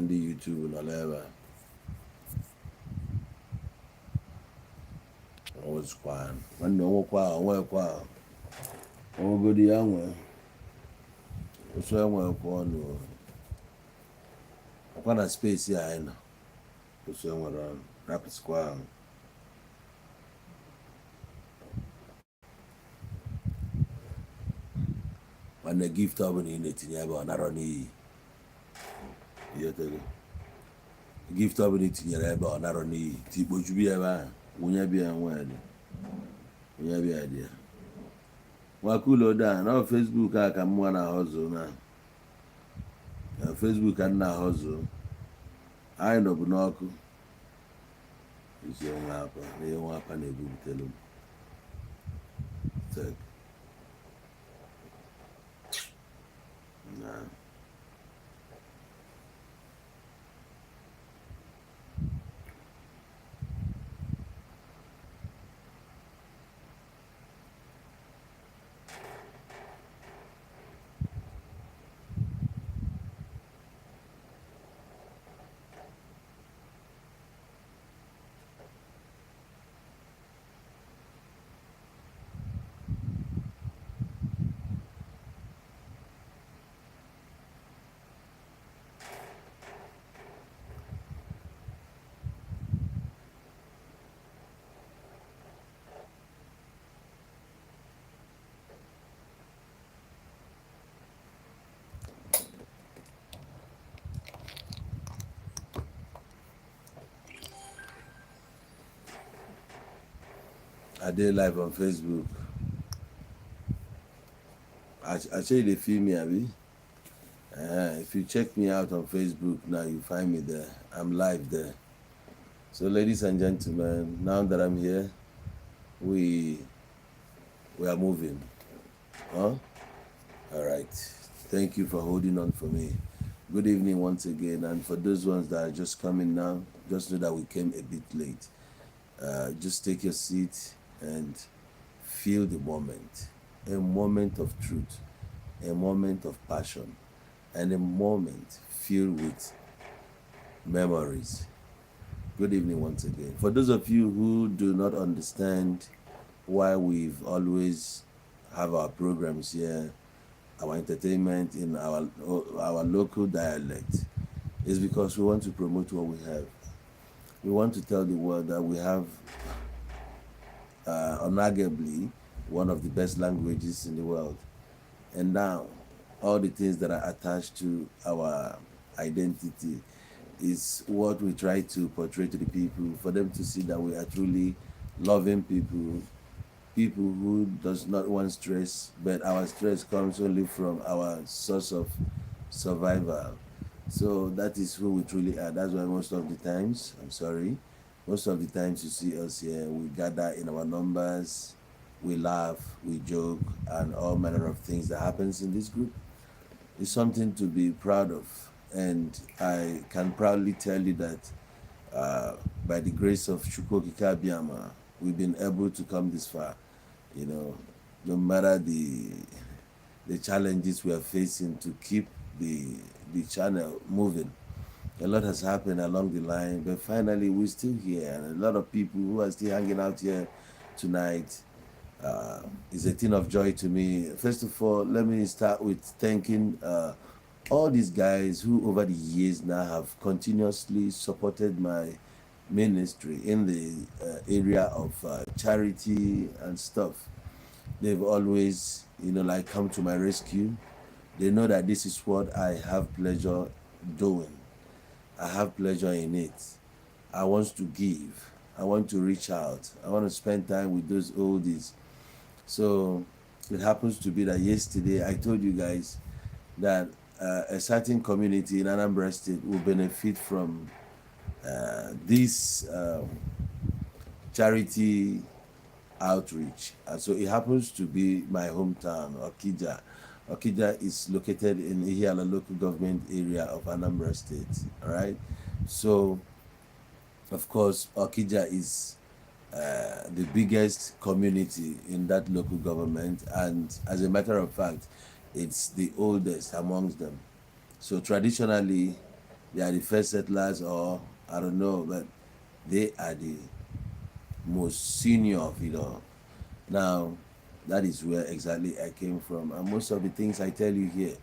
ndị YouTube nọ n'ebe a ọwụzụkwa nwanne onwekwa onwegodi ya nwe osu enwekwa ọnụ ọkwa na spesi anyị nọ osu enwere ọnụ rapụsịkwa ahụ nwanne gift ọbụla ị na-etinye ebe ọ narọ n'iyi gift ọbụla itinyere ebe ọ narọ n'iyi tikpojubi ebe ahụ wụnye bịa nwedị wụnye bịa dị ya nwakulo da na Facebook a ka mwa na họzụ na Facebook a na họzụ anyị nọbụ n'ọkụ isi nwa apa na-ebupụtelu na I did live on Facebook. I show you the film me, Abby. If you check me out on Facebook now, you find me there. I'm live there. So, ladies and gentlemen, now that I'm here, we are moving. Huh? All right. Thank you for holding on for me. Good evening once again. And for those ones that are just coming now, just know that we came a bit late. Just take your seat and feel the moment. A moment of truth, a moment of passion, and a moment filled with memories. Good evening once again. For those of you who do not understand why we've always have our programs here, our entertainment in our local dialect, is because we want to promote what we have. We want to tell the world that we have unarguably one of the best languages in the world. And now, all the things that are attached to our identity is what we try to portray to the people, for them to see that we are truly loving people who does not want stress, but our stress comes only from our source of survival. So that is who we truly are. That's why most of the times, most of the times you see us here, we gather in our numbers, we laugh, we joke, and all manner of things that happens in this group. It's something to be proud of. And I can proudly tell you that by the grace of Chukwokika Abiyama, we've been able to come this far. You know, no matter the challenges we are facing to keep the channel moving. A lot has happened along the line, but finally we're still here, and a lot of people who are still hanging out here tonight is a thing of joy to me. First of all, let me start with thanking all these guys who over the years now have continuously supported my ministry in the area of charity and stuff. They've always, like come to my rescue. They know that this is what I have pleasure doing. I have pleasure in it. I want to give. I want to reach out. I want to spend time with those oldies. So it happens to be that yesterday I told you guys that a certain community in Anambra State will benefit from this charity outreach. So it happens to be my hometown, Okija. Okija is located in Ihiala local government area of Anambra State. All right. So, of course, Okija is the biggest community in that local government, and as a matter of fact, it's the oldest amongst them. So traditionally, They are the first settlers, or I don't know, but they are the most senior of it all. Now, that is where exactly I came from. And most of the things I tell you here,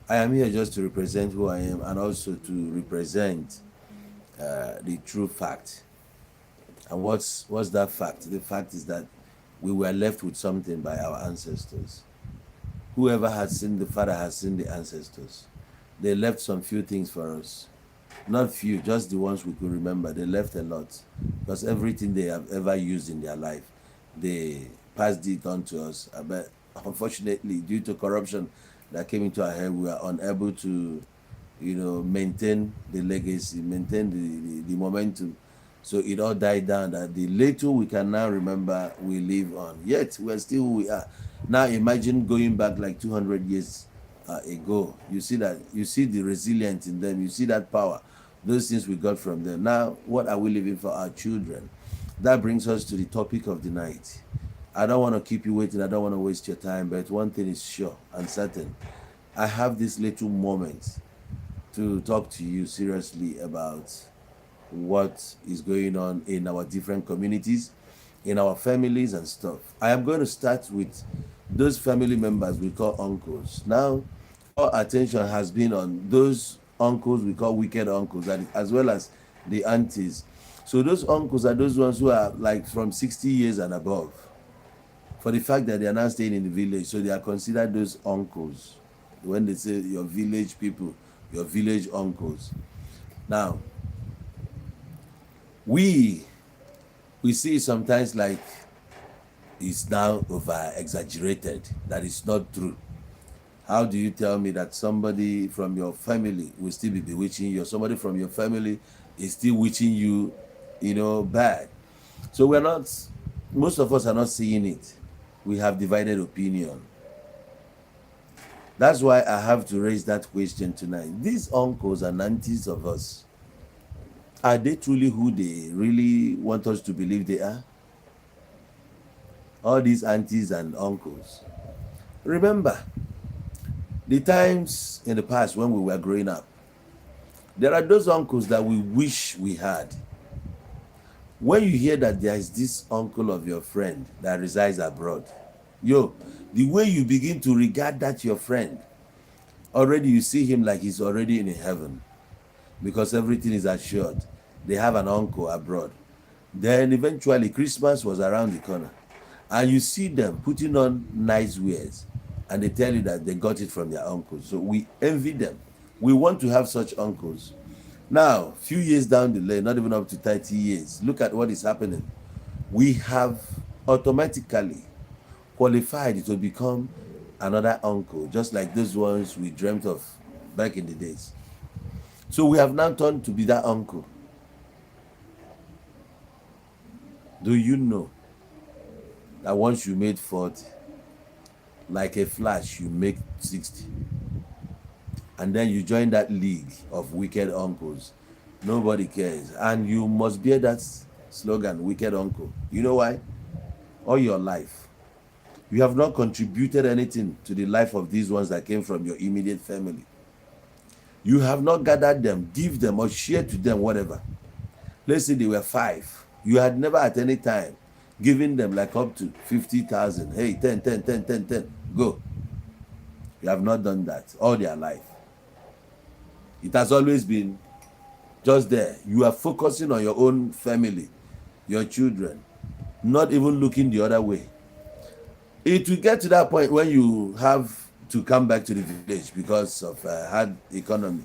I am here just to represent who I am and also to represent the true fact. And what's that fact? The fact is that we were left with something by our ancestors. Whoever has seen the Father has seen the ancestors. They left some few things for us. Not few, just the ones we could remember. They left a lot. Because everything they have ever used in their life, they passed it on to us. But unfortunately, due to corruption that came into our head, we are unable to, maintain the legacy, maintain the momentum. So it all died down. That the little we can now remember, we live on. Yet we're still who we are. Now imagine going back like 200 years ago. You see that, you see the resilience in them. You see that power. Those things we got from them. Now, what are we leaving for our children? That brings us to the topic of the night. I don't want to keep you waiting. I don't want to waste your time. But one thing is sure and certain. I have this little moment to talk to you seriously about what is going on in our different communities, in our families and stuff. I am going to start with those family members we call uncles. Now, all attention has been on those uncles we call wicked uncles, that is, as well as the aunties. So those uncles are those ones who are like from 60 years and above. For the fact that they are now staying in the village, so they are considered those uncles. When they say your village people, your village uncles. Now, we see sometimes like it's now over exaggerated, that is not true. How do you tell me that somebody from your family will still be bewitching you, or somebody from your family is still witching you, bad? So we're not, most of us are not seeing it. We have divided opinion. That's why I have to raise that question tonight. These uncles and aunties of us, are they truly who they really want us to believe they are? All these aunties and uncles. Remember, the times in the past when we were growing up, there are those uncles that we wish we had. When you hear that there is this uncle of your friend that resides abroad, the way you begin to regard that your friend, already you see him like he's already in heaven, because everything is assured. They have an uncle abroad. Then eventually Christmas was around the corner, and you see them putting on nice wares, and they tell you that they got it from their uncles. So we envy them. We want to have such uncles. Now, few years down the lane, not even up to 30 years, look at what is happening. We have automatically qualified to become another uncle, just like those ones we dreamt of back in the days. So we have now turned to be that uncle. Do you know that once you made 40, like a flash, you make 60? And then you join that league of wicked uncles. Nobody cares. And you must bear that slogan, wicked uncle. You know why? All your life, you have not contributed anything to the life of these ones that came from your immediate family. You have not gathered them, give them, or share to them whatever. Let's say they were 5. You had never at any time given them like up to 50,000. Hey, 10, 10, 10, 10, 10, go. You have not done that all their life. It has always been just there. You are focusing on your own family, your children, not even looking the other way. It will get to that point when you have to come back to the village because of hard economy.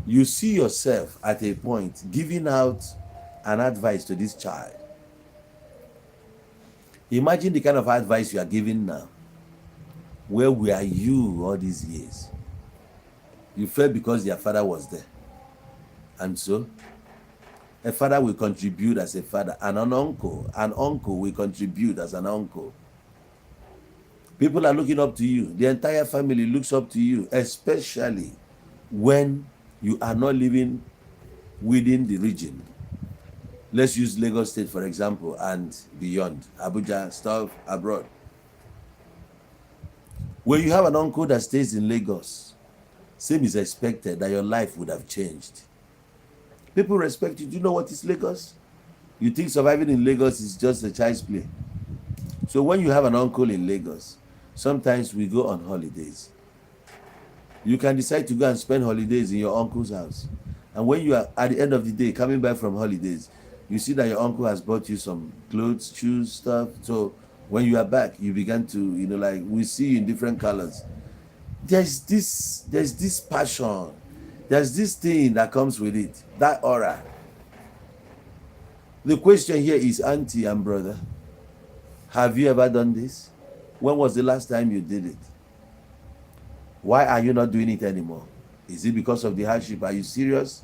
You see yourself at a point giving out an advice to this child. Imagine the kind of advice you are giving now. Where were you all these years? You felt because your father was there. And so, a father will contribute as a father, and an uncle will contribute as an uncle. People are looking up to you. The entire family looks up to you, especially when you are not living within the region. Let's use Lagos State, for example, and beyond, Abuja, stuff abroad. When you have an uncle that stays in Lagos, same is expected that your life would have changed. People respect you. Do you know what is Lagos? You think surviving in Lagos is just a child's play. So when you have an uncle in Lagos, sometimes we go on holidays. You can decide to go and spend holidays in your uncle's house. And when you are at the end of the day coming back from holidays, you see that your uncle has bought you some clothes, shoes, stuff. So when you are back, you begin to, like we see you in different colors. There's this passion. There's this thing that comes with it, that aura. The question here is, auntie and brother, have you ever done this? When was the last time you did it? Why are you not doing it anymore? Is it because of the hardship? Are you serious?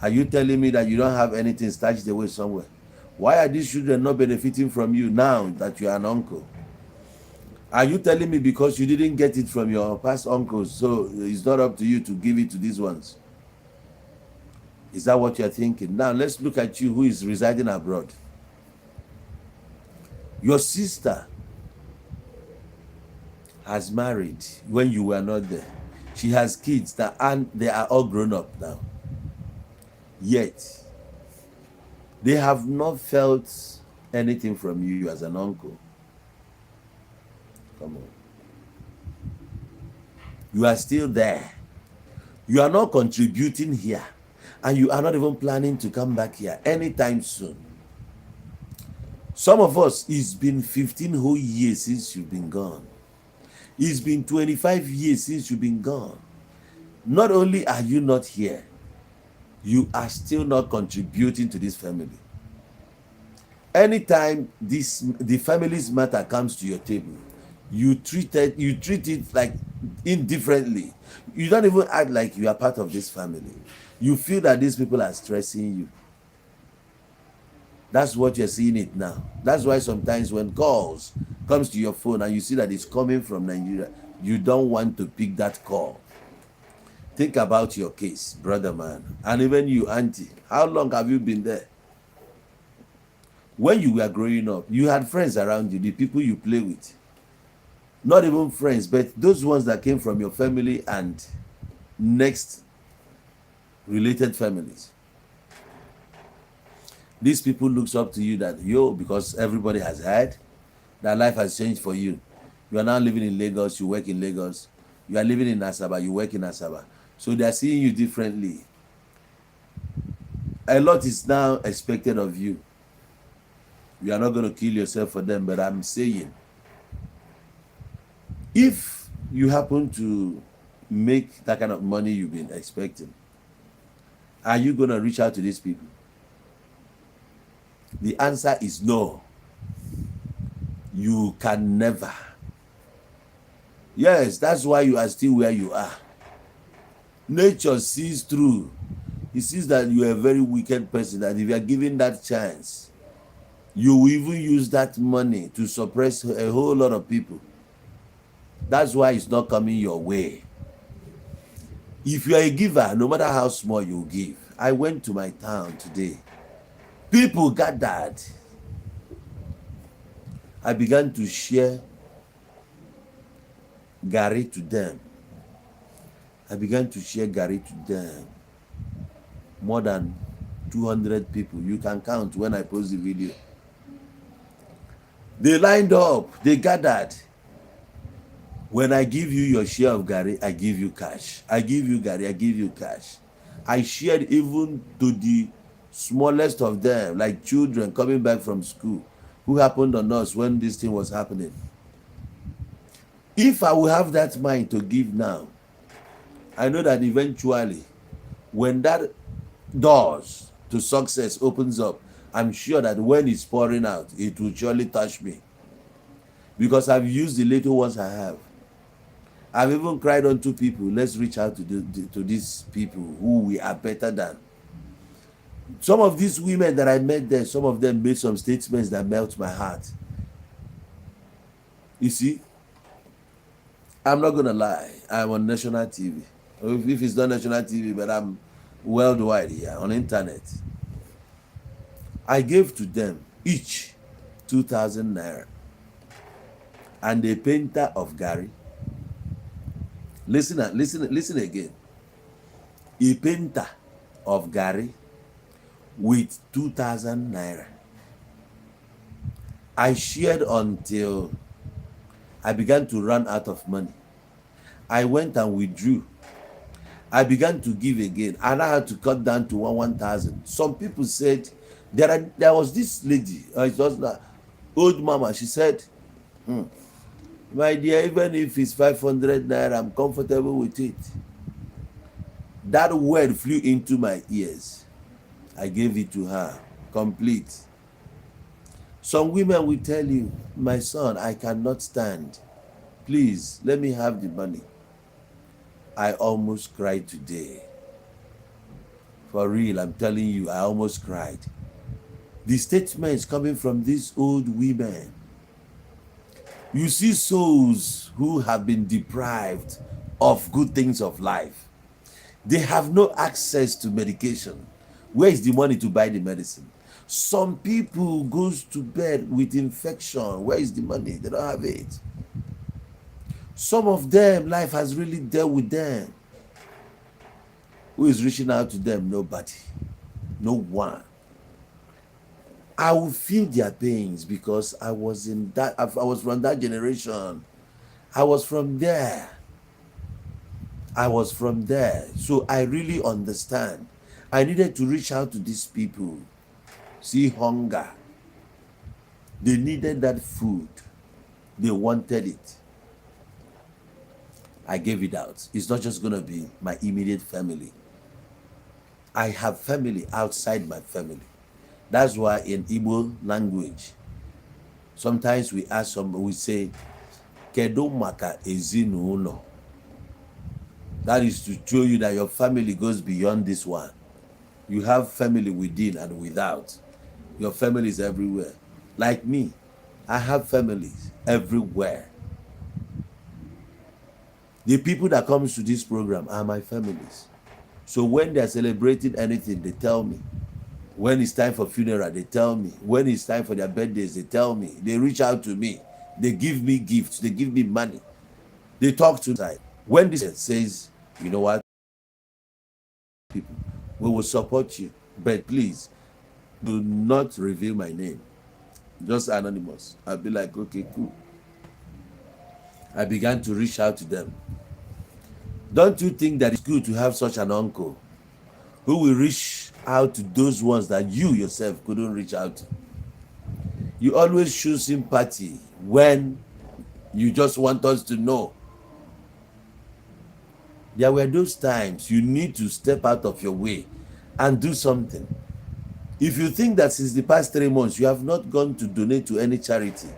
Are you telling me that you don't have anything stashed away somewhere? Why are these children not benefiting from you now that you are an uncle? Are you telling me because you didn't get it from your past uncles, so it's not up to you to give it to these ones? Is that what you're thinking? Now let's look at you who is residing abroad. Your sister has married when you were not there. She has kids and they are all grown up now. Yet, they have not felt anything from you as an uncle. Come on. You are still there. You are not contributing here. And you are not even planning to come back here anytime soon. Some of us, it's been 15 whole years since you've been gone. It's been 25 years since you've been gone. Not only are you not here, you are still not contributing to this family. Anytime the family's matter comes to your table, you treat it like indifferently. You don't even act like you are part of this family. You feel that these people are stressing you. That's what you're seeing it now. That's why sometimes when calls comes to your phone and you see that it's coming from Nigeria, you don't want to pick that call. Think about your case, brother man, and even you, auntie. How long have you been there? When you were growing up, you had friends around you, the people you play with. Not even friends, but those ones that came from your family and next related families. These people looks up to you that, because everybody has heard that life has changed for you. You are now living in Lagos, you work in Lagos. You are living in Asaba, you work in Asaba. So they are seeing you differently. A lot is now expected of you. You are not going to kill yourself for them, but I'm saying, if you happen to make that kind of money you've been expecting, are you going to reach out to these people? The answer is no. You can never. Yes, that's why you are still where you are. Nature sees through. He sees that you are a very wicked person, that if you are given that chance, you will even use that money to suppress a whole lot of people. That's why it's not coming your way. If you are a giver, no matter how small you give. I went to my town today. People gathered. I began to share Gary to them. More than 200 people. You can count when I post the video. They lined up. They gathered. When I give you your share of Gary, I give you cash. I give you Gary, I give you cash. I shared even to the smallest of them, like children coming back from school, who happened on us when this thing was happening. If I will have that mind to give now, I know that eventually, when that doors to success opens up, I'm sure that when it's pouring out, it will surely touch me. Because I've used the little ones I have. I've even cried unto people, let's reach out to these people who we are better than. Some of these women that I met there, some of them made some statements that melt my heart. You see, I'm not going to lie. I'm on national TV. If it's not national TV, but I'm worldwide here on internet. I gave to them each 2,000 naira and a painter of Gary. Listen again. A painter of Gary with 2,000 naira. I shared until I began to run out of money. I went and withdrew. I began to give again, and I had to cut down to 1,000. Some people said there was this lady, it was an old mama. She said, my dear, even if it's 500 naira, I'm comfortable with it. That word flew into my ears. I gave it to her, complete. Some women will tell you, my son, I cannot stand. Please, let me have the money. I almost cried today. For real, I'm telling you, I almost cried. The statements coming from these old women. You see souls who have been deprived of good things of life. They have no access to medication. Where is the money to buy the medicine? Some people goes to bed with infection. Where is the money? They don't have it. Some of them, life has really dealt with them. Who is reaching out to them? Nobody. No one. I will feel their pains because I was from that generation. I was from there. So I really understand. I needed to reach out to these people. See hunger. They needed that food. They wanted it. I gave it out. It's not just going to be my immediate family. I have family outside my family. That's why in Igbo language, sometimes we ask somebody, we say, Kedo maka ezinụlọ. That is to show you that your family goes beyond this one. You have family within and without. Your family is everywhere. Like me, I have families everywhere. The people that comes to this program are my families. So when they're celebrating anything, they tell me. When it's time for funeral, they tell me. When it's time for their birthdays, they tell me. They reach out to me. They give me gifts. They give me money. They talk to me. When this says, you know what, people, we will support you, but please do not reveal my name. Just anonymous. I'll be like, okay, cool. I began to reach out to them. Don't you think that it's good to have such an uncle who will reach out to those ones that you yourself couldn't reach out to? You always show sympathy when you just want us to know. There were those times you need to step out of your way and do something. If you think that since the past 3 months you have not gone to donate to any charity,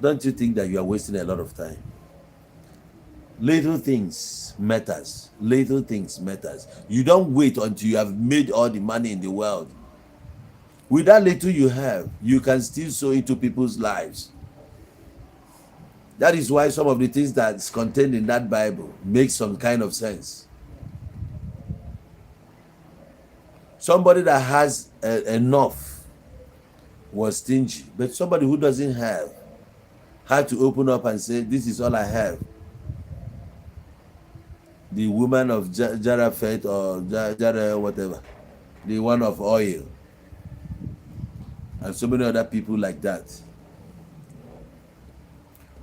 don't you think that you are wasting a lot of time? Little things matters. Little things matters. You don't wait until you have made all the money in the world. With that little you have, you can still sow into people's lives. That is why some of the things that's contained in that Bible make some kind of sense. Somebody that has enough was stingy, but somebody who doesn't have had to open up and say, this is all I have. The woman of Jaraphet or Jara whatever, the one of oil, and so many other people like that.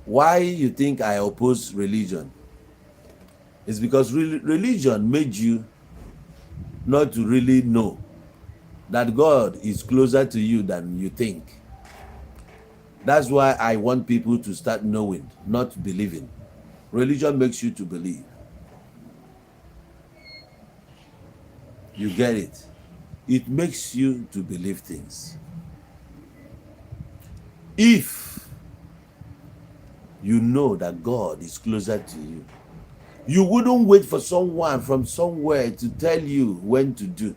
Why you think I oppose religion? It's because religion made you not to really know that God is closer to you than you think. That's why I want people to start knowing, not believing. Religion makes you to believe. You get it? It makes you to believe things. If you know that God is closer to you, you wouldn't wait for someone from somewhere to tell you when to do.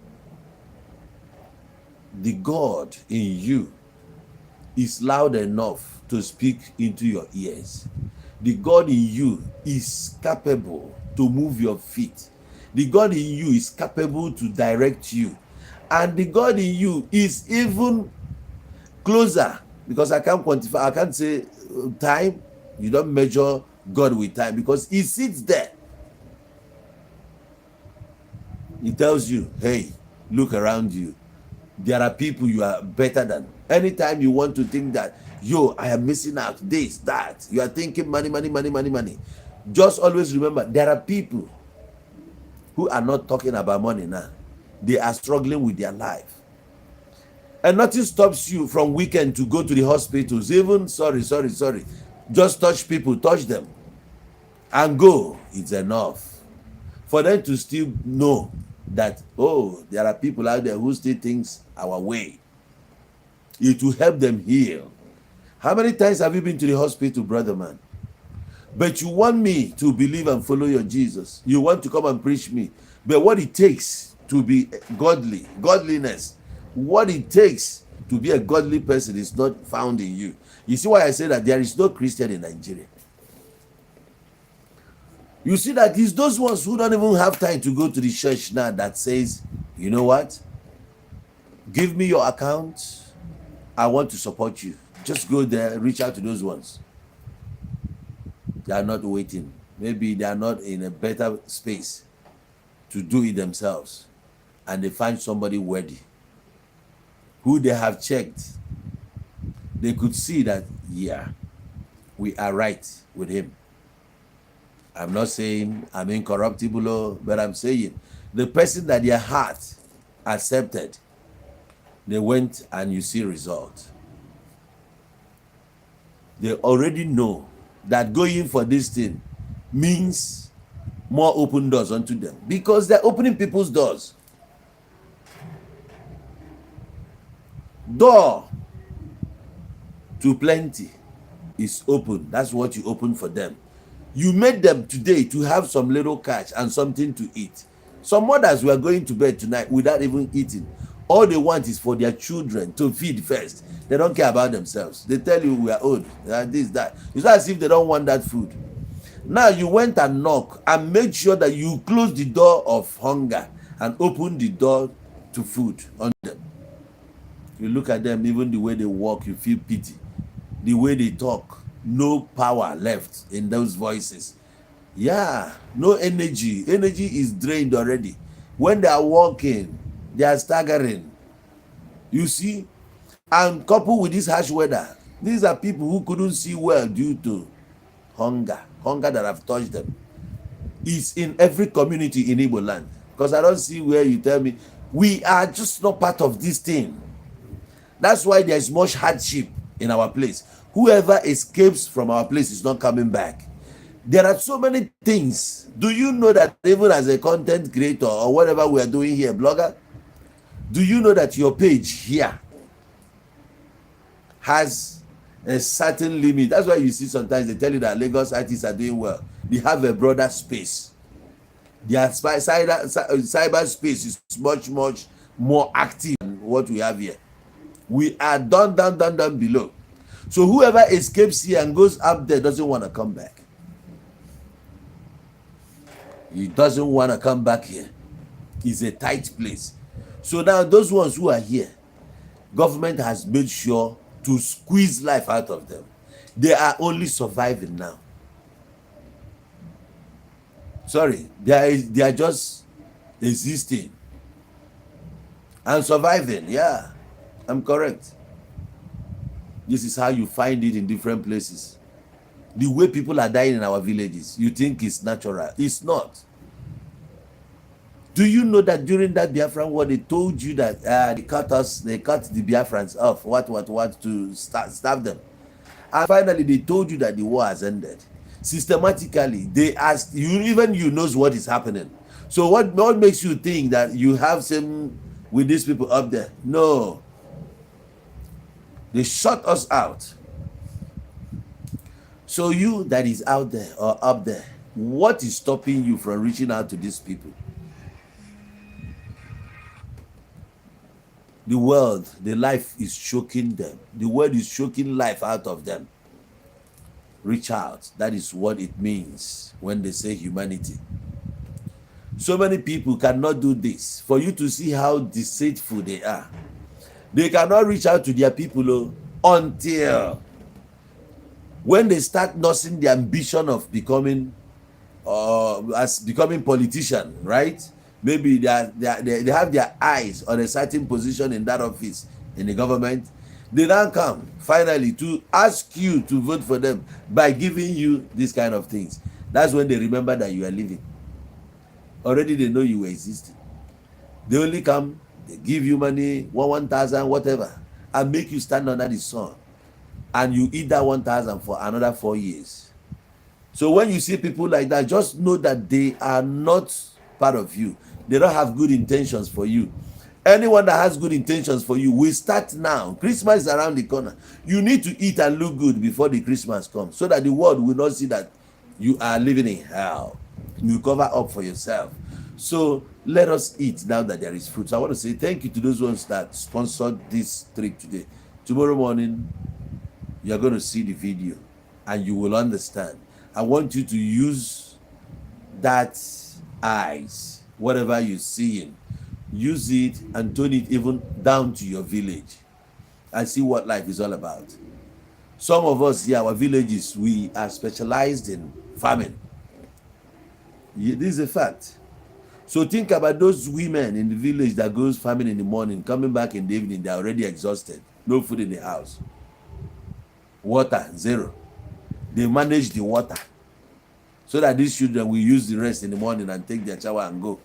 The God in you is loud enough to speak into your ears. The God in you is capable to move your feet. The God in you is capable to direct you. And the God in you is even closer, because I can't quantify, I can't say time. You don't measure God with time because he sits there. He tells you, hey, look around you. There are people you are better than. Anytime you want to think that, yo, I am missing out, this, that, you are thinking money, money, money, money, money. Just always remember, there are people who are not talking about money now. They are struggling with their life. And nothing stops you from weekend to go to the hospitals. Even, sorry. Just touch people, touch them, and go. It's enough for them to still know that, oh, there are people out there who still thinks our way. It will help them heal. How many times have you been to the hospital, brother man? But you want me to believe and follow your Jesus. You want to come and preach me. But what it takes to be godliness, what it takes to be a godly person is not found in you. You see why I say that there is no Christian in Nigeria? You see that it's those ones who don't even have time to go to the church now that says, you know what? Give me your account. I want to support you. Just go there, reach out to those ones. They are not waiting. Maybe they are not in a better space to do it themselves. And they find somebody worthy, who they have checked. They could see that, yeah, we are right with him. I'm not saying I'm incorruptible, but I'm saying the person that their heart accepted, they went and you see result. They already know that going for this thing means more open doors unto them, because they're opening people's doors. Door to plenty is open. That's what you open for them. You made them today to have some little cash and something to eat. Some mothers were going to bed tonight without even eating. All they want is for their children to feed first. They don't care about themselves. They tell you we are old, this, that. It's not as if they don't want that food. Now you went and knocked and made sure that you close the door of hunger and open the door to food on them. You look at them, even the way they walk, you feel pity. The way they talk, no power left in those voices. Yeah, no energy. Energy is drained already. When they are walking, they are staggering. You see? And coupled with this harsh weather, these are people who couldn't see well due to hunger that have touched them. It's in every community in Igbo land. Because I don't see where you tell me, we are just not part of this thing. That's why there's much hardship in our place. Whoever escapes from our place is not coming back. There are so many things. Do you know that even as a content creator or whatever we are doing here, blogger, do you know that your page here has a certain limit? That's why you see sometimes they tell you that Lagos artists are doing well. They have a broader space. Their cyber space is much more active than what we have here. We are down below. So whoever escapes here and goes up there doesn't want to come back. He doesn't want to come back here. It's a tight place. So now those ones who are here, government has made sure to squeeze life out of them. They are only surviving now. Sorry, they are just existing and surviving. Yeah, I'm correct. This is how you find it in different places. The way people are dying in our villages, you think it's natural. It's not. Do you know that during that Biafran war, they told you that they cut the Biafrans off, what to starve them. And finally, they told you that the war has ended. Systematically, they asked you, even you knows what is happening. So what makes you think that you have some with these people up there? No. They shut us out. So you that is out there or up there, what is stopping you from reaching out to these people? The world, the life is choking them. The world is choking life out of them. Reach out. That is what it means when they say humanity. So many people cannot do this. For you to see how deceitful they are. They cannot reach out to their people until when they start nursing the ambition of becoming politician, right? maybe they have their eyes on a certain position in that office in the government. They now come finally to ask you to vote for them by giving you these kind of things. That's when they remember that you are living. Already they know you were existing. They only come, they give you money, 1,000, whatever, and make you stand under the sun. And you eat that 1,000 for another 4 years. So when you see people like that, just know that they are not part of you. They don't have good intentions for you. Anyone that has good intentions for you will start now. Christmas is around the corner. You need to eat and look good before the Christmas comes, so that the world will not see that you are living in hell. You cover up for yourself. So let us eat now that there is fruit. So I want to say thank you to those ones that sponsored this trip today. Tomorrow morning, you're going to see the video and you will understand. I want you to use that eyes, whatever you're seeing, use it and turn it even down to your village and see what life is all about. Some of us here, our villages, we are specialized in farming. This is a fact. So think about those women in the village that goes farming in the morning, coming back in the evening, they're already exhausted. No food in the house. Water, zero. They manage the water so that these children will use the rest in the morning and take their shower and go.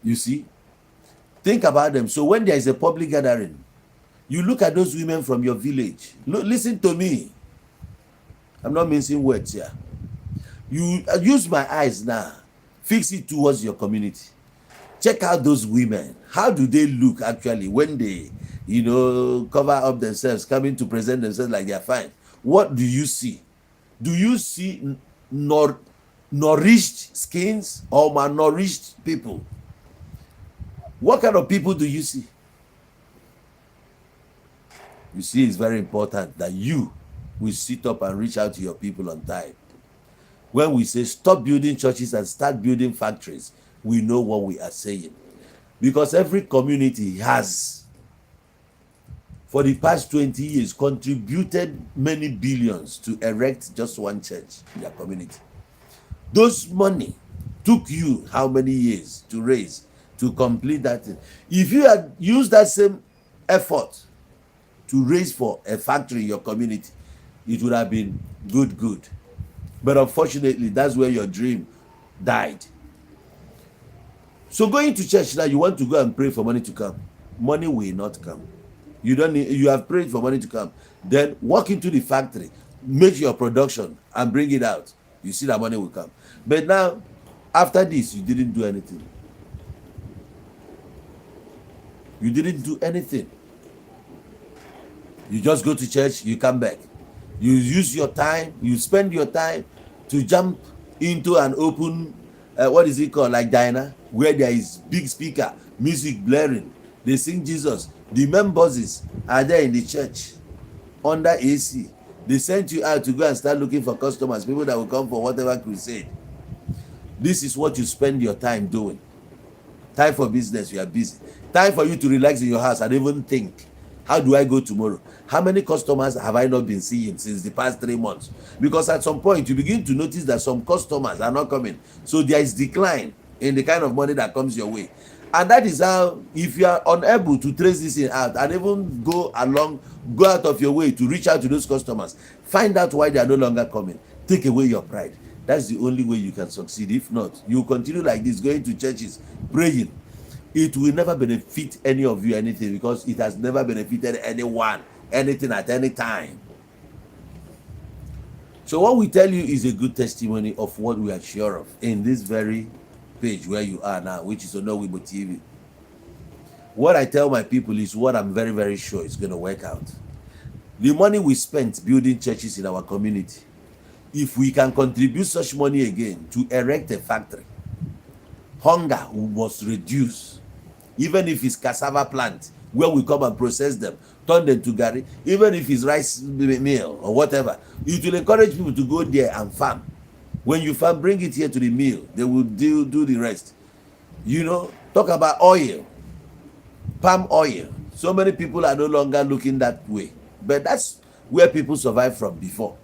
You see? Think about them. So when there is a public gathering, you look at those women from your village. Look, listen to me. I'm not mincing words here. You use my eyes now. Fix it towards your community. Check out those women. How do they look actually when they, cover up themselves, coming to present themselves like they are fine? What do you see? Do you see nourished skins or malnourished people? What kind of people do you see? You see, it's very important that you will sit up and reach out to your people on time. When we say stop building churches and start building factories, we know what we are saying. Because every community has, for the past 20 years, contributed many billions to erect just one church in their community. Those money took you how many years to raise, to complete that thing? If you had used that same effort to raise for a factory in your community, it would have been good. But unfortunately, that's where your dream died. So going to church now, you want to go and pray for money to come. Money will not come. You have prayed for money to come. Then walk into the factory, make your production and bring it out. You see that money will come. But now, after this, you didn't do anything. You didn't do anything. You just go to church, you come back. You use your time, you spend your time to jump into an open, what is it called, like diner, where there is big speaker, music blaring. They sing Jesus. The members are there in the church, under AC. They sent you out to go and start looking for customers, people that will come for whatever crusade. This is what you spend your time doing. Time for business, you are busy. Time for you to relax in your house and even think, how do I go tomorrow? How many customers have I not been seeing since the past 3 months? Because at some point, you begin to notice that some customers are not coming. So there is decline in the kind of money that comes your way. And that is how, if you are unable to trace this thing out and even go out of your way to reach out to those customers, find out why they are no longer coming. Take away your pride. That's the only way you can succeed. If not, you continue like this, going to churches, praying. It will never benefit any of you anything, because it has never benefited anyone anything at any time. So what we tell you is a good testimony of what we are sure of in this very page where you are now, which is Onowibo TV. What I tell my people is what I'm very, very sure is going to work out. The money we spent building churches in our community, if we can contribute such money again to erect a factory, hunger must reduce. Even if it's cassava plant, where we come and process them, turn them to garri, even if it's rice meal or whatever, it will encourage people to go there and farm. When you farm, bring it here to the mill, they will do the rest. Talk about oil, palm oil. So many people are no longer looking that way, but that's where people survived from before.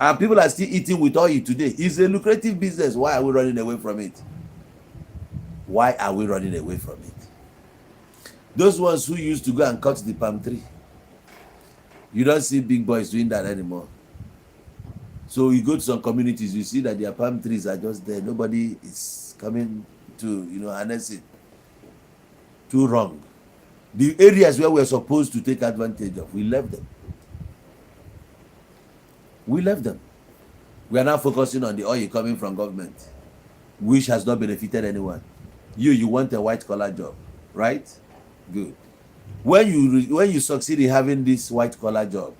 And people are still eating with oil today. It's a lucrative business. Why are we running away from it? Why are we running away from it? Those ones who used to go and cut the palm tree, you don't see big boys doing that anymore. So you go to some communities, you see that their palm trees are just there. Nobody is coming to, harness it. Too wrong. The areas where we're supposed to take advantage of, we left them. We left them. We are now focusing on the oil coming from government, which has not benefited anyone. You want a white collar job, right? Good. When you succeed in having this white collar job,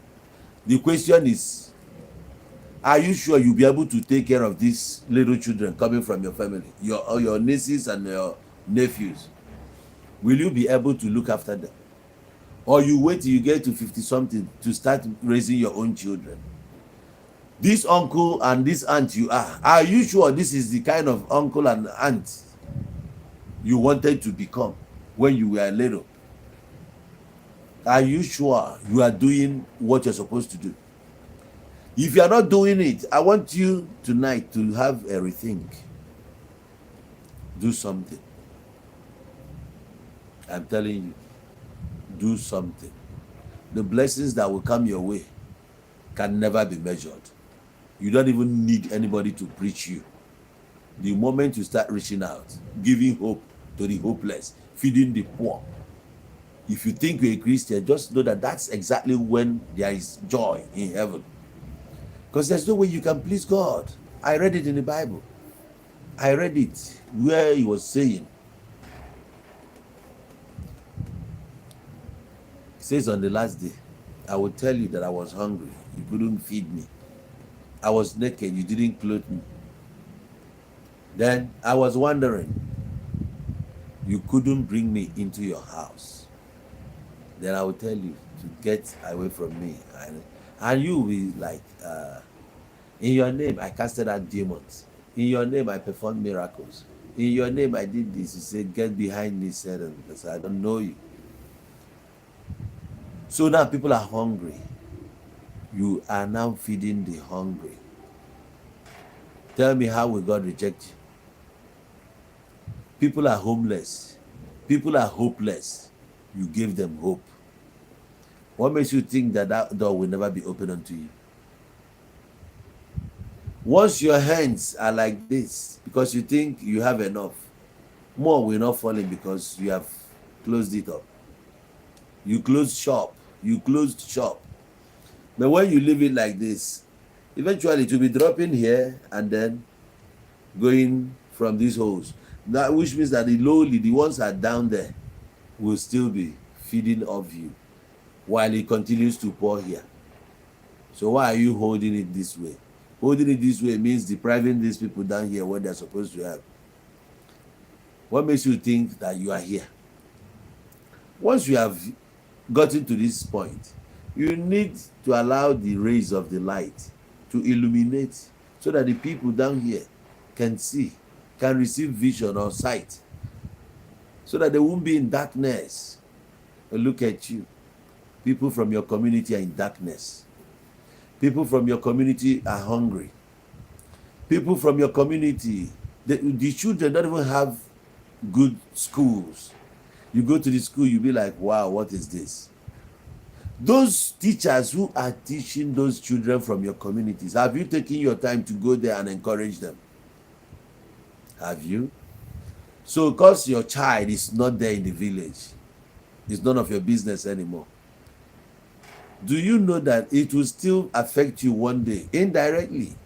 the question is, are you sure you'll be able to take care of these little children coming from your family, your nieces and your nephews? Will you be able to look after them? Or you wait till you get to 50 something to start raising your own children? This uncle and this aunt are you sure this is the kind of uncle and aunt you wanted to become when you were little? Are you sure you are doing what you're supposed to do? If you are not doing it, I want you tonight to have a rethink. Do something. I'm telling you, do something. The blessings that will come your way can never be measured. You don't even need anybody to preach you. The moment you start reaching out, giving hope to the hopeless, feeding the poor, if you think you're a Christian, just know that that's exactly when there is joy in heaven. Because there's no way you can please God. I read it in the Bible. I read it where he was saying, he says, on the last day, I will tell you that I was hungry. You couldn't feed me. I was naked. You didn't clothe me. Then I was wandering. You couldn't bring me into your house. Then I will tell you to get away from me. And you will be like, in your name I casted out demons. In your name I performed miracles. In your name I did this. He said, get behind me, Satan, because I don't know you. So now people are hungry. You are now feeding the hungry. Tell me, how will God reject you? People are homeless. People are hopeless. You gave them hope. What makes you think that that door will never be open unto you? Once your hands are like this, because you think you have enough, more will not fall in because you have closed it up. You closed shop. You closed shop. But when you leave it like this, eventually it will be dropping here and then going from these holes. That, which means that the lowly, the ones that are down there, will still be feeding off you while it continues to pour here. So why are you holding it this way? Holding it this way means depriving these people down here what they're supposed to have. What makes you think that you are here? Once you have gotten to this point, you need to allow the rays of the light to illuminate so that the people down here can see, can receive vision or sight, so that they won't be in darkness. But look at you. People from your community are in darkness. People from your community are hungry. People from your community, the children don't even have good schools. You go to the school, you be like, wow, what is this? Those teachers who are teaching those children from your communities, have you taken your time to go there and encourage them? Have you? So because your child is not there in the village, it's none of your business anymore. Do you know that it will still affect you one day, indirectly?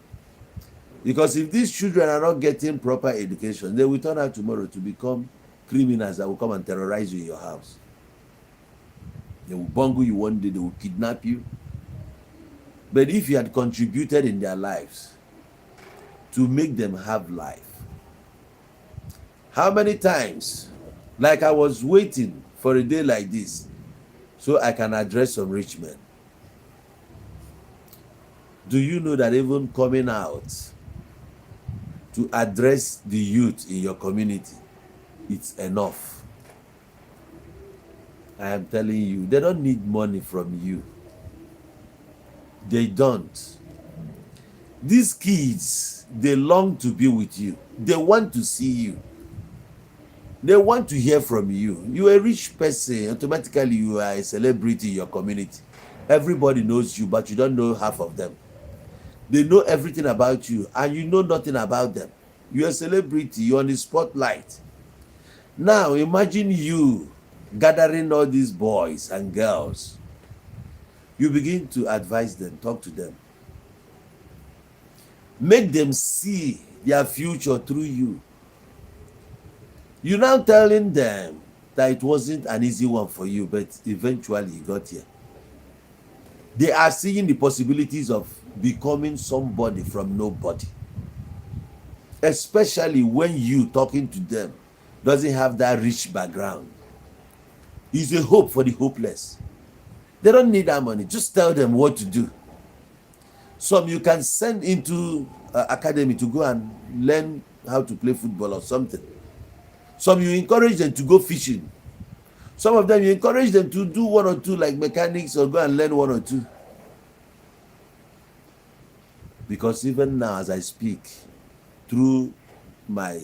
Because if these children are not getting proper education, they will turn out tomorrow to become criminals that will come and terrorize you in your house. They will bungle you one day, they will kidnap you. But if you had contributed in their lives to make them have life, how many times, like I was waiting for a day like this so I can address some rich men. Do you know that even coming out to address the youth in your community, it's enough? I am telling you, they don't need money from you. They don't. These kids, they long to be with you. They want to see you. They want to hear from you. You're a rich person, automatically you are a celebrity in your community. Everybody knows you, but you don't know half of them. They know everything about you, and you know nothing about them. You're a celebrity, you're on the spotlight. Now imagine you gathering all these boys and girls. You begin to advise them, talk to them, make them see their future through you. You're now telling them that it wasn't an easy one for you, but eventually you got here. They are seeing the possibilities of becoming somebody from nobody, especially when you talking to them doesn't have that rich background. It's a hope for the hopeless. They don't need that money. Just tell them what to do. Some you can send into academy to go and learn how to play football or something. Some you encourage them to go fishing. Some of them you encourage them to do one or two, like mechanics, or go and learn one or two. Because even now as I speak, through my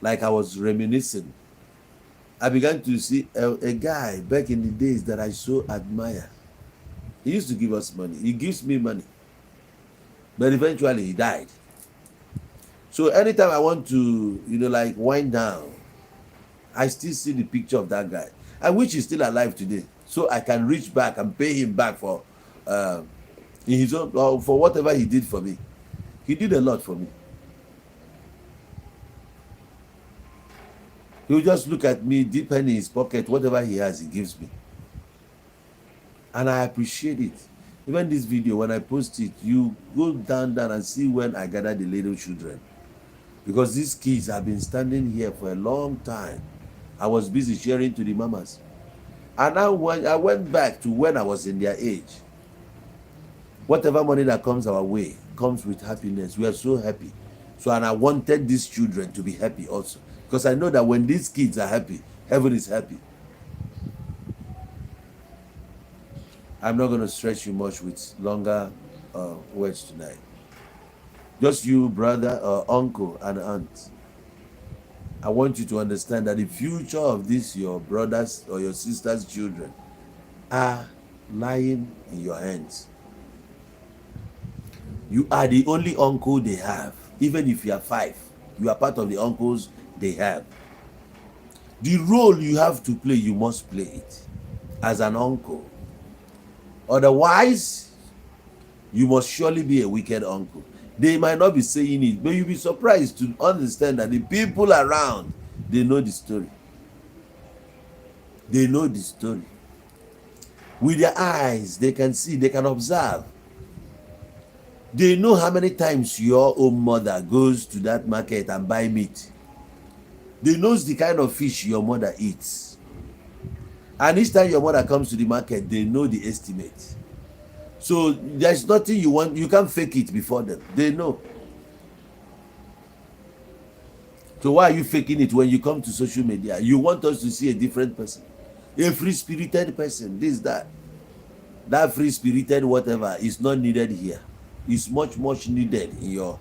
like I was reminiscing, I began to see a guy back in the days that I so admire. He used to give us money. He gives me money. But eventually he died. So anytime I want to, like wind down, I still see the picture of that guy. I wish he's still alive today, so I can reach back and pay him back for in his own, for whatever he did for me. He did a lot for me. He will just look at me, deep in his pocket, whatever he has, he gives me. And I appreciate it. Even this video, when I post it, you go down and see when I gather the little children. Because these kids have been standing here for a long time. I was busy sharing to the mamas. And now when I went back to when I was in their age, whatever money that comes our way comes with happiness. We are so happy. So, and I wanted these children to be happy also. Because I know that when these kids are happy, heaven is happy. I'm not going to stretch you much with longer words tonight. Just you, brother, uncle, and aunt. I want you to understand that the future of this, your brothers or your sisters' children, are lying in your hands. You are the only uncle they have. Even if you are 5, you are part of the uncles they have. The role you have to play, you must play it as an uncle. Otherwise, you must surely be a wicked uncle. They might not be saying it, but you'll be surprised to understand that the people around, they know the story. They know the story. With their eyes, they can see, they can observe. They know how many times your own mother goes to that market and buy meat. They know the kind of fish your mother eats. And each time your mother comes to the market, they know the estimate. So there's nothing you can't fake it before them. They know. So why are you faking it when you come to social media? You want us to see a different person, a free-spirited person, this, that. That free-spirited whatever is not needed here. It's much, much needed in your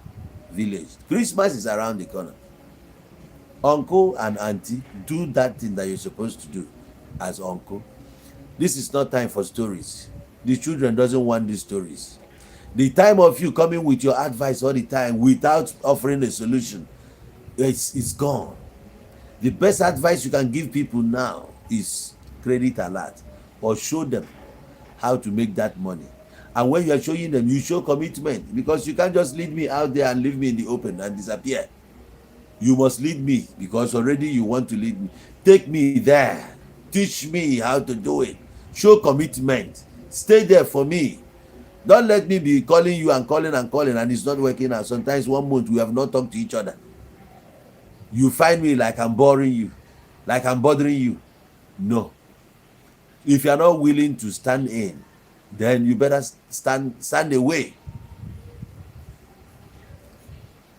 village. Christmas is around the corner. Uncle and auntie, do that thing that you're supposed to do as uncle. This is not time for stories. The children doesn't want these stories. The time of you coming with your advice all the time without offering a solution, it's gone. The best advice you can give people now is credit alert, or show them how to make that money. And when you are showing them, you show commitment, because you can't just lead me out there and leave me in the open and disappear. You must lead me, because already you want to lead me. Take me there. Teach me how to do it. Show commitment. Stay there for me. Don't let me be calling you and calling and it's not working out. Sometimes 1 month we have not talked to each other. You find me like I'm boring you, like I'm bothering you. No. If you are not willing to stand in, then you better stand away.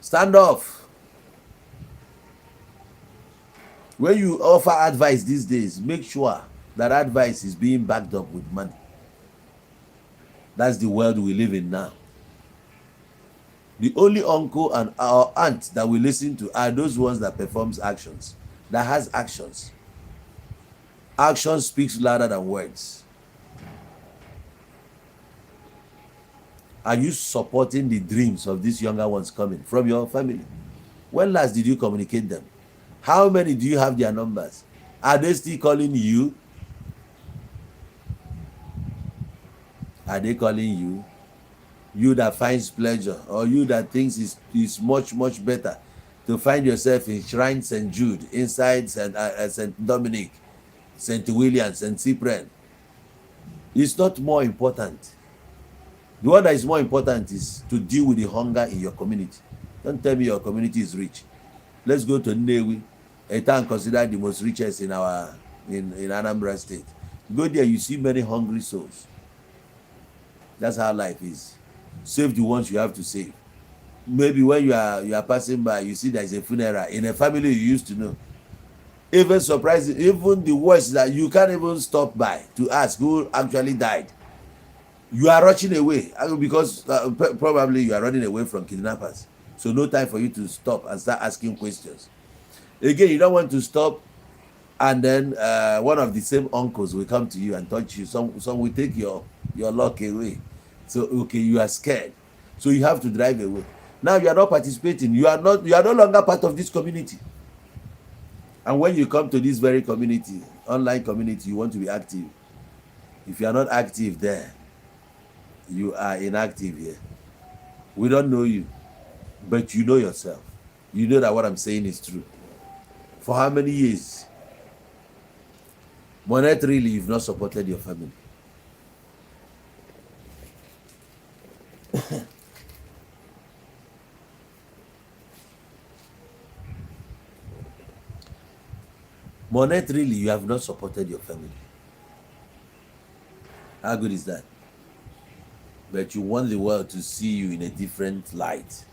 Stand off. When you offer advice these days, make sure that advice is being backed up with money. That's the world we live in now. The only uncle and our aunt that we listen to are those ones that performs actions, that has actions. Action speaks louder than words. Are you supporting the dreams of these younger ones coming from your family? When last did you communicate them? How many do you have their numbers? Are they still calling you? Are they calling you? You that finds pleasure, or you that thinks is much much better to find yourself in Shrine St. Jude, inside St. Dominic, St. William, St. Cyprian. It's not more important. The one that is more important is to deal with the hunger in your community. Don't tell me your community is rich. Let's go to Nnewi, a town considered the most richest in Anambra State. Go there, you see many hungry souls. That's how life is. Save the ones you have to save. Maybe when you are passing by, you see there is a funeral in a family you used to know. Even surprising, even the worst that you can't even stop by to ask who actually died. You are rushing away because probably you are running away from kidnappers. So no time for you to stop and start asking questions. Again, you don't want to stop, and then one of the same uncles will come to you and touch you. Some will take your luck away. So okay, you are scared, so you have to drive away. Now you are not participating. You are no longer part of this community. And when you come to this very community, online community, you want to be active. If you are not active there, you are inactive here. We don't know you, but you know yourself. You know that what I'm saying is true. For how many years, monetarily, you've not supported your family? Monetarily, you have not supported your family. How good is that? But you want the world to see you in a different light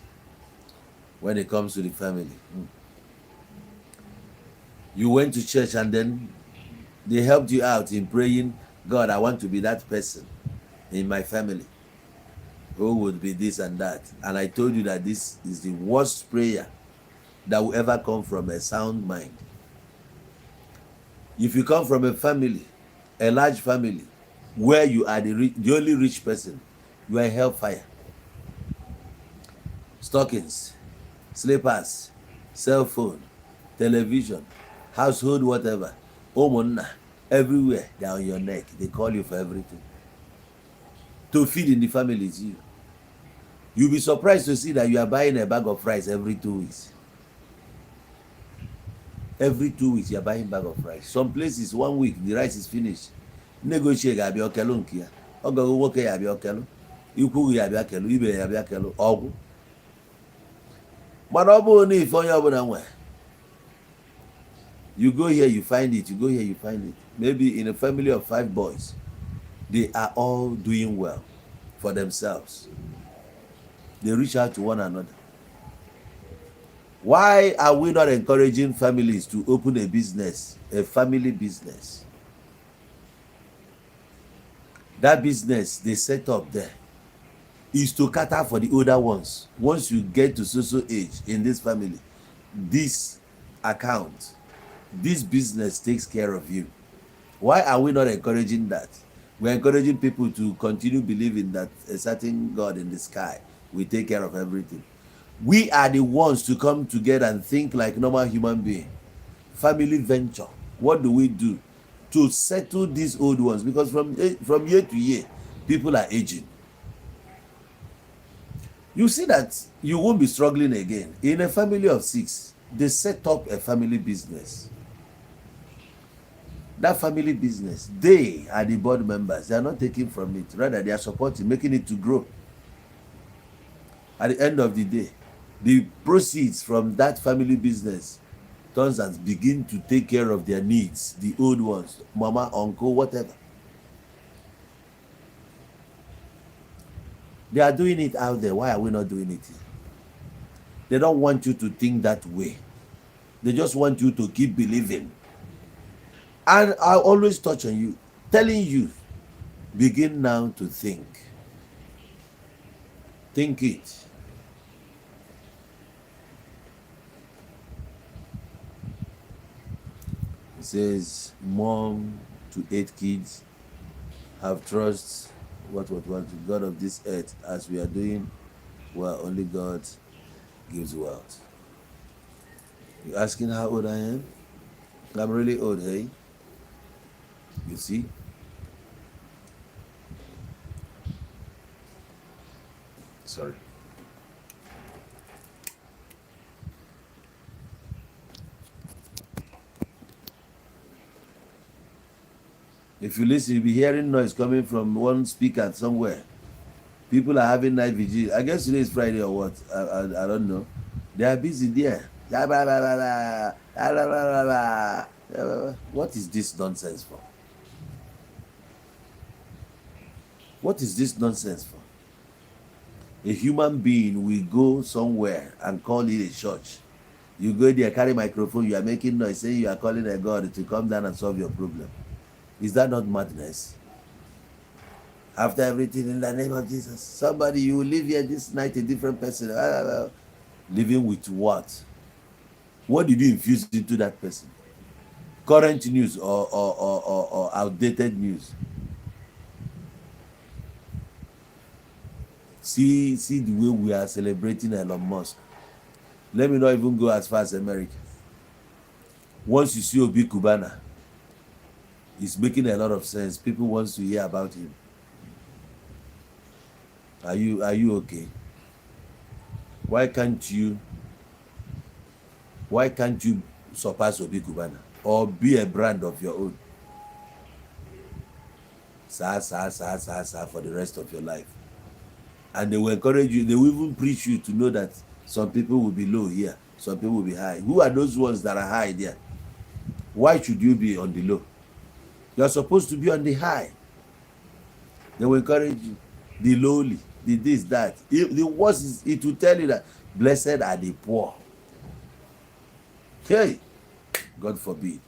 when it comes to the family. You went to church and then they helped you out in praying, God, I want to be that person in my family who would be this and that. And I told you that this is the worst prayer that will ever come from a sound mind. If you come from a family, a large family, where you are the only rich person, you are a hellfire. Stockings, slippers, cell phone, television, household, whatever, omonna, everywhere, they are on your neck. They call you for everything. To feed in the family is you. You'll be surprised to see that you are buying a bag of rice every 2 weeks. Every 2 weeks, you are buying a bag of rice. Some places, 1 week, the rice is finished. Negotiate ga-abịa okelu nke ya. Ọgọgụ nwoke ya abịa okelu. Ikwu ya abịa kelu, ibe ya abịa kelu, ọgwụ. Mana ọ bụrụ na ife onye ọbụla nwe. You go here, you find it. You go here, you find it. Maybe in a family of 5 boys, they are all doing well for themselves. They reach out to one another. Why are we not encouraging families to open a business, a family business? That business they set up there is to cater for the older ones. Once you get to so age in this family, this account, this business takes care of you. Why are we not encouraging that? We're encouraging people to continue believing that a certain God in the sky will take care of everything. We are the ones to come together and think like normal human being. Family venture. What do we do to settle these old ones? Because from year to year, people are aging. You see that you won't be struggling again. In a family of 6, they set up a family business. That family business, they are the board members. They are not taking from it. Rather, they are supporting, making it to grow. At the end of the day, the proceeds from that family business turns and begin to take care of their needs, the old ones, mama, uncle, whatever. They are doing it out there. Why are we not doing it here? They don't want you to think that way. They just want you to keep believing. And I always touch on you, telling you, begin now to think. Think it. It says, mom to 8 kids have trust what to God of this earth, as we are doing well. Only God gives wealth. You asking how old I am? I'm really old, hey? You see? Sorry. If you listen, you'll be hearing noise coming from one speaker somewhere. People are having night vigil. I guess today is Friday or what? I don't know. They are busy there. What is this nonsense for? What is this nonsense for? A human being will go somewhere and call it a church. You go there, carry microphone, you are making noise, saying you are calling a God to come down and solve your problem. Is that not madness? After everything, in the name of Jesus, somebody, you will live here this night a different person. Living with what? What did you infuse into that person? Current news or outdated news? See the way we are celebrating Elon Musk. Let me not even go as far as America. Once you see Obi Kubana, it's making a lot of sense. People want to hear about him. Are you okay? Why can't you surpass Obi Kubana or be a brand of your own? Sa for the rest of your life. And they will encourage you, they will even preach you to know that some people will be low here, some people will be high. Who are those ones that are high there? Why should you be on the low? You are supposed to be on the high. They will encourage you, the lowly, the this, that. The worst is, it will tell you that blessed are the poor. Hey, God forbid.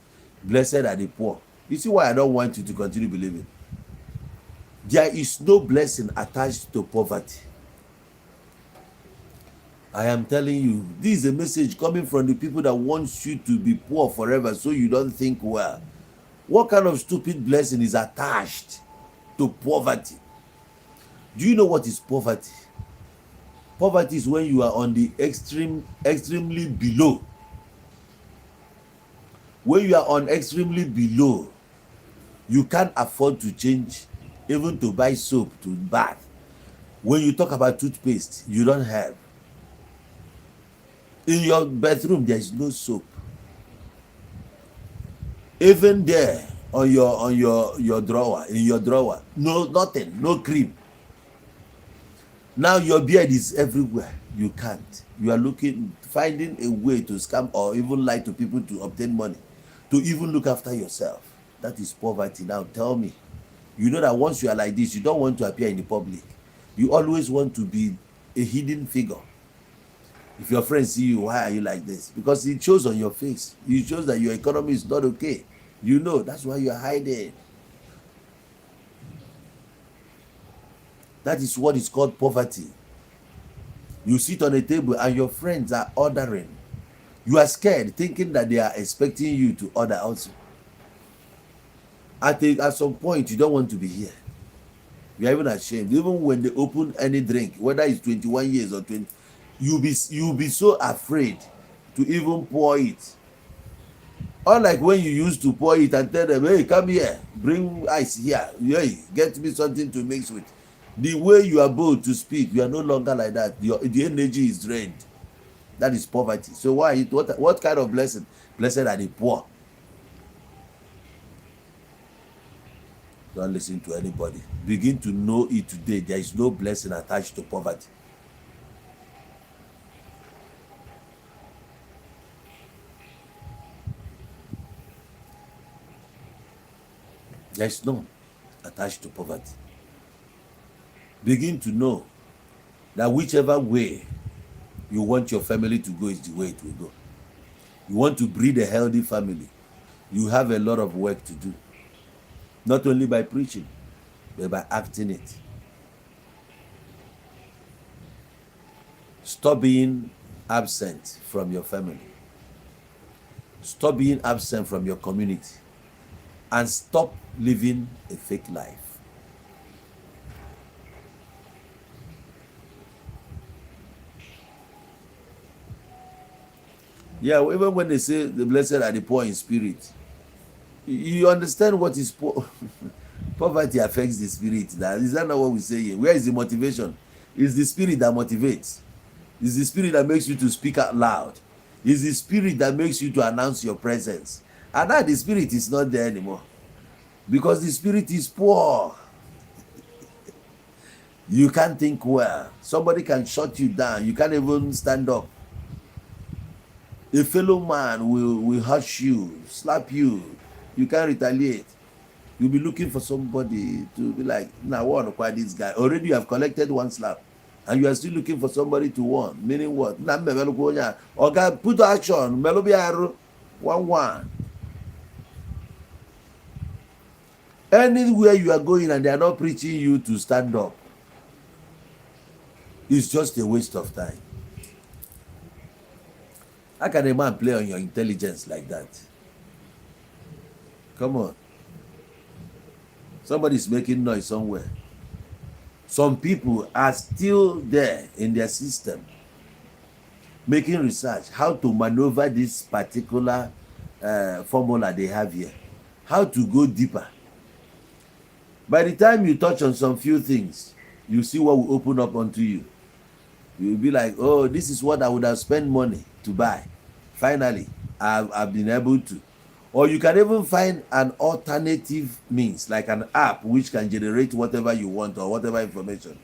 Blessed are the poor. You see why I don't want you to continue believing? There is no blessing attached to poverty. I am telling you, this is a message coming from the people that wants you to be poor forever so you don't think well. What kind of stupid blessing is attached to poverty? Do you know what is poverty? Poverty is when you are on the extremely below. When you are on extremely below, you can't afford to change, even to buy soap to bath. When you talk about toothpaste, you don't have. In your bedroom, there is no soap. Even there, on your drawer, in your drawer, no, nothing, no cream. Now your beard is everywhere. You can't. You are finding a way to scam or even lie to people to obtain money, to even look after yourself. That is poverty. Now tell me, you know that once you are like this, you don't want to appear in the public. You always want to be a hidden figure. If your friends see you, why are you like this? Because it shows on your face. It shows that your economy is not okay. You know, that's why you are hiding. That is what is called poverty. You sit on a table and your friends are ordering. You are scared, thinking that they are expecting you to order also. At some point, you don't want to be here. You are even ashamed. Even when they open any drink, whether it's 21 years or 20, you'll be so afraid to even pour it. Unlike when you used to pour it and tell them, hey, come here, bring ice here, hey, get me something to mix with. The way you are bold to speak, you are no longer like that. The energy is drained. That is poverty. So what kind of blessing? Blessed are the poor. Don't listen to anybody. Begin to know it today. There is no blessing attached to poverty. There is none attached to poverty. Begin to know that whichever way you want your family to go is the way it will go. You want to breed a healthy family, you have a lot of work to do. Not only by preaching, but by acting it. Stop being absent from your family. Stop being absent from your community and stop living a fake life. Yeah, even when they say the blessed are the poor in spirit, you understand what is poor. Poverty affects the spirit. Is that not what we say here? Where is the motivation? It's the spirit that motivates. It's the spirit that makes you to speak out loud. It's the spirit that makes you to announce your presence. And now the spirit is not there anymore because the spirit is poor. You can't think well. Somebody can shut you down. You can't even stand up. A fellow man will hush you, slap you. You can't retaliate. You'll be looking for somebody to be like, now what acquire this guy? Already you have collected one slap. And you are still looking for somebody to warn. Meaning what? Okay, put action. Melobiaro 1-1. Anywhere you are going and they are not preaching you to stand up, it's just a waste of time. How can a man play on your intelligence like that? Come on. Somebody's making noise somewhere. Some people are still there in their system making research how to maneuver this particular formula they have here, how to go deeper. By the time you touch on some few things, you see what will open up onto you. You'll be like, oh, this is what I would have spent money to buy. Finally, I've been able to. Or you can even find an alternative means, like an app which can generate whatever you want or whatever information,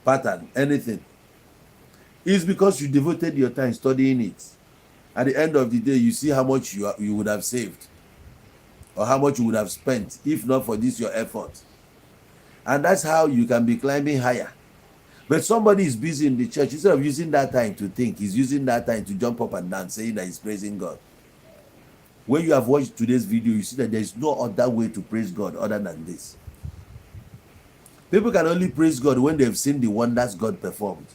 pattern, anything. It's because you devoted your time studying it. At the end of the day, you see how much you would have saved or how much you would have spent if not for this your effort. And that's how you can be climbing higher. But somebody is busy in the church. Instead of using that time to think, he's using that time to jump up and down, saying that he's praising God. When you have watched today's video, you see that there is no other way to praise God other than this. People can only praise God when they've seen the wonders God performed.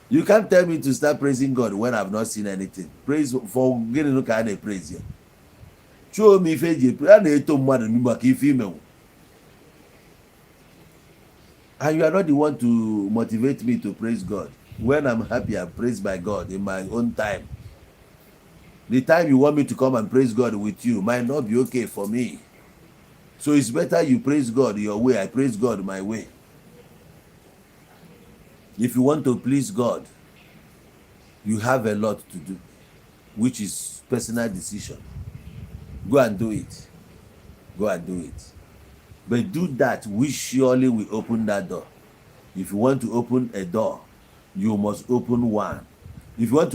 You can't tell me to start praising God when I've not seen anything. Praise for getting no kind of praise here. Show me if and you are not the one to motivate me to praise God. When I'm happy, I praise my God in my own time. The time you want me to come and praise God with you might not be okay for me. So it's better you praise God your way, I praise God my way. If you want to please God, you have a lot to do, which is personal decision. Go and do it. Go and do it. But do that, which surely will open that door. If you want to open a door, you must open one. If you want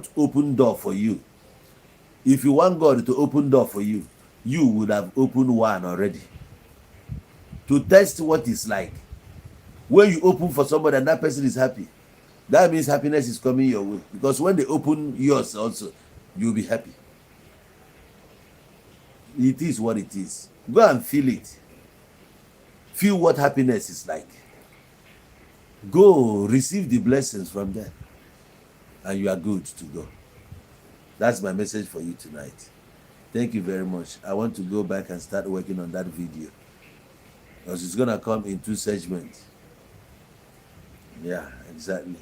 to open door for you, if you want God to open door for you, you would have opened one already. To test what it's like. When you open for somebody and that person is happy, that means happiness is coming your way. Because when they open yours also, you'll be happy. It is what it is. Go and feel it. Feel what happiness is like. Go receive the blessings from them. And you are good to go. That's my message for you tonight. Thank you very much. I want to go back and start working on that video. Because it's going to come in 2 segments. Yeah, exactly.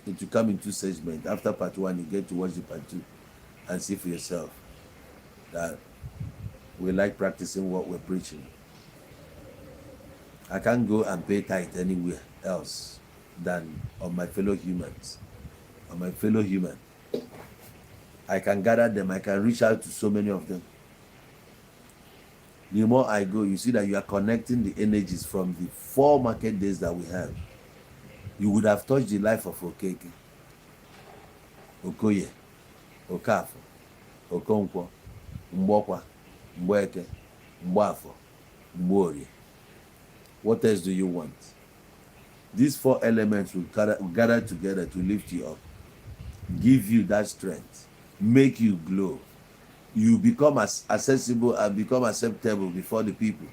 It will come in 2 segments. After part 1, you get to watch the part 2 and see for yourself that we like practicing what we're preaching. I can't go and pay tithe anywhere else than on my fellow humans. On my fellow human. I can gather them. I can reach out to so many of them. The more I go, you see that you are connecting the energies from the 4 market days that we have. You would have touched the life of Okeke, Okoye, Okafo, Okonkwo, Mbokwa, Mbweke, Mbwafo, Mbori. What else do you want? These 4 elements will gather together to lift you up, give you that strength, make you glow. You become as accessible and become acceptable before the people.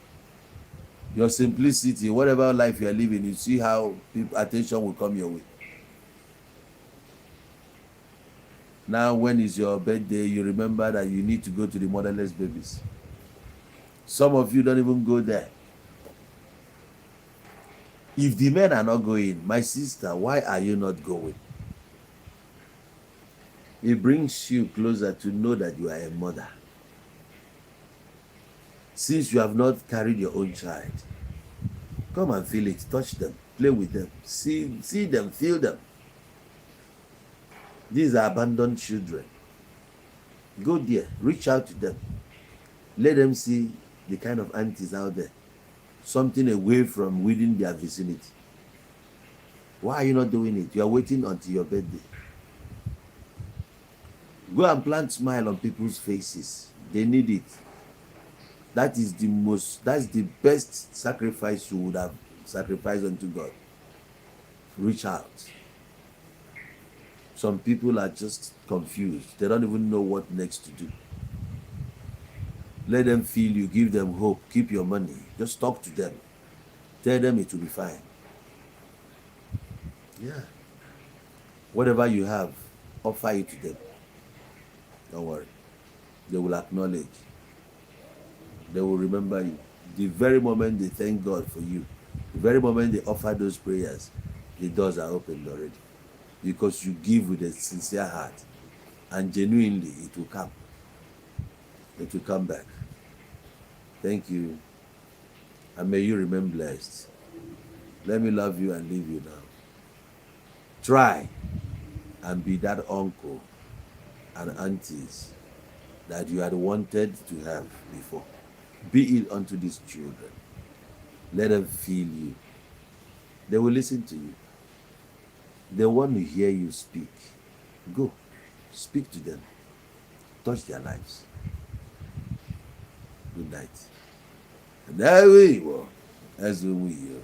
Your simplicity, whatever life you are living, you see how attention will come your way. Now, when is your birthday, you remember that you need to go to the motherless babies. Some of you don't even go there. If the men are not going, my sister, why are you not going? It brings you closer to know that you are a mother. Since you have not carried your own child, come and feel it, touch them, play with them, see them, feel them. These are abandoned children. Go there, reach out to them. Let them see the kind of aunties out there. Something away from within their vicinity. Why are you not doing it? You are waiting until your birthday. Go and plant smile on people's faces. They need it. That's the best sacrifice you would have sacrificed unto God. Reach out. Some people are just confused. They don't even know what next to do. Let them feel you, give them hope, keep your money. Just talk to them. Tell them it will be fine. Yeah. Whatever you have, offer it to them. Don't worry. They will acknowledge. They will remember you. The very moment they thank God for you, the very moment they offer those prayers, the doors are opened already. Because you give with a sincere heart. And genuinely, it will come. It will come back. Thank you. And may you remain blessed. Let me love you and leave you now. Try and be that uncle and aunties that you had wanted to have before. Be it unto these children. Let them feel you. They will listen to you. They want to hear you speak. Go. Speak to them. Touch their lives. Good night. And there we go. As we will.